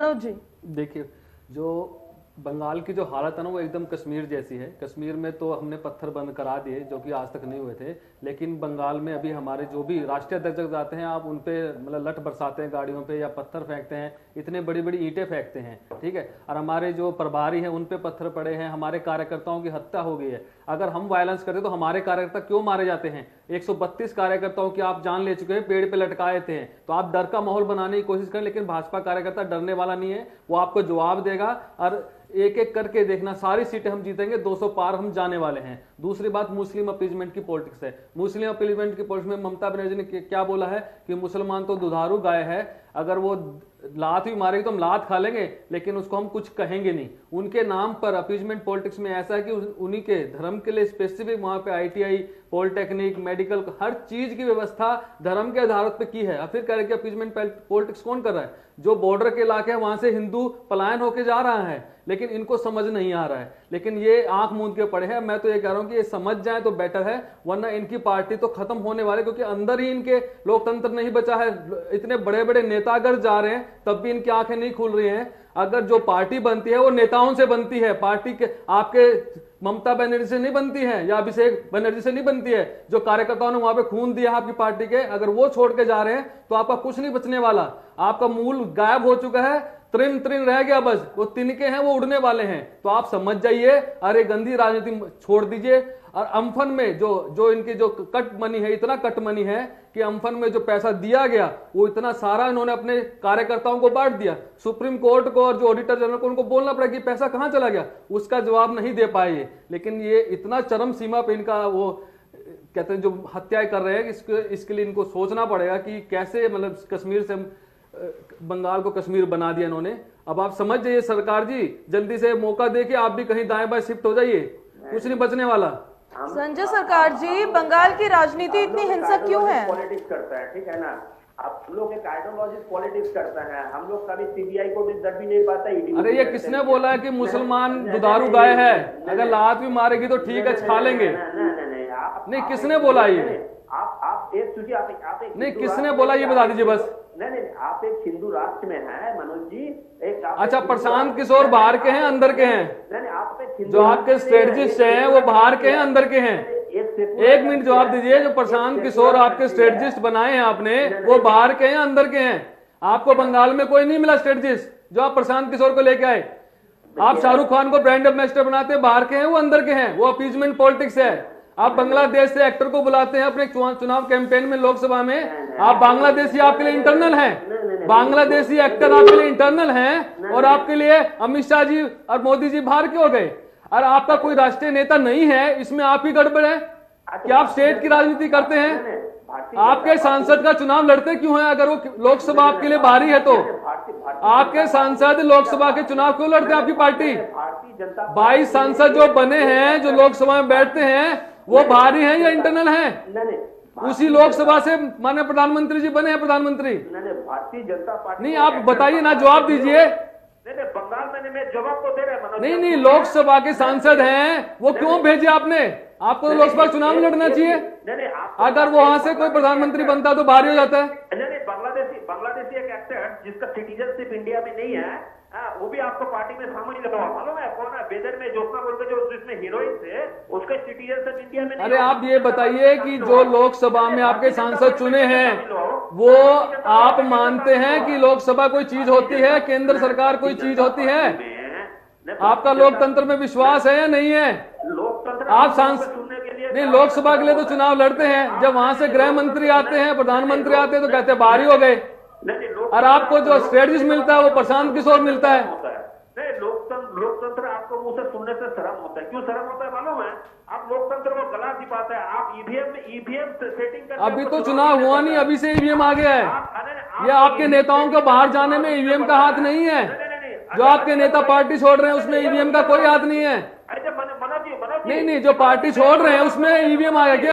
जी देखिए, जो बंगाल की जो हालत है ना वो एकदम कश्मीर जैसी है। कश्मीर में तो हमने पत्थर बंद करा दिए जो कि आज तक नहीं हुए थे, लेकिन बंगाल में अभी हमारे जो भी राष्ट्रीय अध्यक्ष जाते हैं आप उन पे मतलब लठ बरसाते हैं गाड़ियों पे या पत्थर फेंकते हैं, इतने बड़ी बड़ी ईंटें फेंकते हैं, ठीक है। और हमारे जो प्रभारी हैं उन पे पत्थर पड़े हैं, हमारे कार्यकर्ताओं की हत्या हो गई है। अगर हम वायलेंस करते तो हमारे कार्यकर्ता क्यों मारे जाते हैं? 132 कार्यकर्ताओं की आप जान ले चुके हैं, पेड़ पे लटकाए थे। तो आप डर का माहौल बनाने की कोशिश करें, लेकिन भाजपा कार्यकर्ता डरने वाला नहीं है, वो आपको जवाब देगा। और एक एक करके देखना, सारी सीटें हम जीतेंगे, 200 पार हम जाने वाले हैं। दूसरी बात मुस्लिम अपीजमेंट की पॉलिटिक्स है। मुस्लिम अपीजमेंट की पॉलिटिक्स में ममता बनर्जी ने क्या बोला है कि मुसलमान तो दुधारू गाय है, अगर वो लात भी मारेगी तो हम लात खा लेंगे, लेकिन उसको हम कुछ कहेंगे नहीं। उनके नाम पर अपीजमेंट पॉलिटिक्स में ऐसा है कि उन्हीं के धर्म के लिए स्पेसिफिक वहां पे ITI, पॉलिटेक्निक, मेडिकल, हर चीज की व्यवस्था धर्म के आधार पर की है। और फिर कह रहे कि अपीजमेंट पॉलिटिक्स कौन कर रहा है? जो बॉर्डर के इलाके हैं वहां से हिंदू पलायन होकर जा रहा है, लेकिन इनको समझ नहीं आ रहा है। लेकिन ये आंख मूंद के पड़े हैं। मैं तो ये कह रहा हूं कि ये समझ जाए तो बेटर है, वरना इनकी पार्टी तो खत्म होने वाले, क्योंकि अंदर ही इनके लोकतंत्र नहीं बचा है। इतने बड़े बड़े नेता अगर जा रहे हैं तब भी इनकी आंखें नहीं खुल रही हैं। अगर जो पार्टी बनती है वो नेताओं से बनती है, पार्टी के आपके ममता बनर्जी से नहीं बनती है या अभिषेक बनर्जी से नहीं बनती है। जो कार्यकर्ताओं ने वहां पे खून दिया आपकी पार्टी के, अगर वो छोड़ के जा रहे हैं तो आपका कुछ नहीं बचने वाला। आपका मूल गायब हो चुका है, त्रिन त्रिन रह गया, बस वो तिनके हैं वो उड़ने वाले हैं। तो आप समझ जाइए, अरे गंदी राजनीति छोड़ दीजिए। और अम्फन में जो इनकी जो कट मनी है, इतना कट मनी है कि अम्फन में जो पैसा दिया गया वो इतना सारा इन्होंने अपने कार्यकर्ताओं को बांट दिया। सुप्रीम कोर्ट को और जो ऑडिटर जनरल को उनको बोलना पड़ा कि पैसा कहां चला गया, उसका जवाब नहीं दे पाए। लेकिन ये इतना चरम सीमा पे इनका वो कहते हैं जो हत्याएं कर रहे हैं, इसके लिए इनको सोचना पड़ेगा कि कैसे मतलब कश्मीर से बंगाल को कश्मीर बना दिया इन्होंने। अब आप समझ जाइए सरकार जी, जल्दी से मौका दे के आप भी कहीं दाएं बाएं शिफ्ट हो जाइए, कुछ नहीं बचने वाला। संजय सरकार जी, बंगाल की राजनीति इतनी हिंसक क्यों है? पॉलिटिक्स करता है, ठीक है ना। आप लोग एक आइडियोलॉजिस्ट पॉलिटिक्स करता है, हम लोग कभी CBI को डर भी नहीं पाता। अरे ये किसने बोला है कि मुसलमान दुधारू गाय है, अगर लात भी मारेगी तो ठीक है खा लेंगे? नहीं, किसने बोला ये? आप एक सूची आप नहीं, किसने बोला ये बता दीजिए बस। नहीं, आप एक हिंदू राष्ट्र में हैं मनोज जी। अच्छा, प्रशांत किशोर बाहर के हैं अंदर के हैं? नहीं, आप जो आपके स्ट्रेटजिस्ट हैं वो बाहर के हैं अंदर के हैं? एक मिनट जवाब दीजिए, जो प्रशांत किशोर आपके स्ट्रेटजिस्ट बनाए हैं आपने, वो बाहर के हैं अंदर के हैं? आपको बंगाल में कोई नहीं मिला स्ट्रेटजिस्ट जो आप प्रशांत किशोर को लेके आए। आप शाहरुख खान को ब्रांड एम्बेसडर बनाते हैं, बाहर के हैं वो अंदर के हैं, वो अपीजमेंट पॉलिटिक्स है। आप बांग्लादेश से एक्टर को बुलाते हैं अपने चुनाव कैंपेन में लोकसभा में, आप बांग्लादेशी आपके लिए इंटरनल हैं, बांग्लादेशी एक्टर आपके लिए इंटरनल हैं, और आपके लिए अमित शाह जी और मोदी जी बाहर क्यों गए? और आपका कोई राष्ट्रीय नेता नहीं है, इसमें आप ही गड़बड़ है कि आप स्टेट की राजनीति करते हैं। आपके सांसद का चुनाव लड़ते क्यों हैं? अगर वो लोकसभा आपके लिए भारी है तो आपके सांसद लोकसभा के चुनाव क्यों लड़ते हैं? आपकी पार्टी 22 सांसद जो बने हैं, जो लोकसभा में बैठते हैं, वो भारी हैं या इंटरनल हैं? उसी लोकसभा से माननीय प्रधानमंत्री जी बने हैं प्रधानमंत्री। भारतीय जनता पार्टी नहीं, आप बताइए ना, जवाब दीजिए। बंगाल में जवाब तो दे रहे। नहीं, लोकसभा के सांसद हैं, वो क्यों भेजे आपने? आपको तो लोकसभा चुनाव में लड़ना चाहिए। अगर वहां से कोई प्रधानमंत्री बनता तो भारी हो जाता है। बांग्लादेशी एक एक्टर जिसका सिटीजनशिप इंडिया में नहीं है, वो भी आपको पार्टी में शामिल लगा, मालूम है कौन है? बेदर में जोशना बोल के जो जिसमें हीरोइन थे, उसका सिटीजनशिप इंडिया में नहीं। अरे आप ये बताइए कि जो लोकसभा में आपके सांसद चुने हैं, वो आप मानते हैं कि लोकसभा कोई चीज होती है, केंद्र सरकार कोई चीज होती है? आपका लोकतंत्र में विश्वास है या नहीं है? आप सांसद नहीं, लोकसभा के लिए तो चुनाव लड़ते हैं, जब वहां से गृह मंत्री आते हैं, प्रधानमंत्री आते हैं तो कहते हैं भारी हो गए। और आपको जो स्ट्रेटजिस्ट मिलता है वो प्रशांत किशोर मिलता है। लोकतंत्र आपको मुंह से सुनने से शर्म होता है। क्यों शर्म होता है मालूम है? आप लोकतंत्र को गला दिपाते हैं। आप ईवीएम सेटिंग करते हैं। अभी तो चुनाव हुआ नहीं, अभी से ईवीएम आ गया है। ये आपके नेताओं को बाहर जाने में ईवीएम का हाथ नहीं है। जो आपके नेता पार्टी छोड़ रहे हैं उसमें ईवीएम का कोई हाथ नहीं है। नहीं, जो पार्टी छोड़ रहे हैं उसमें ईवीएम आ गया।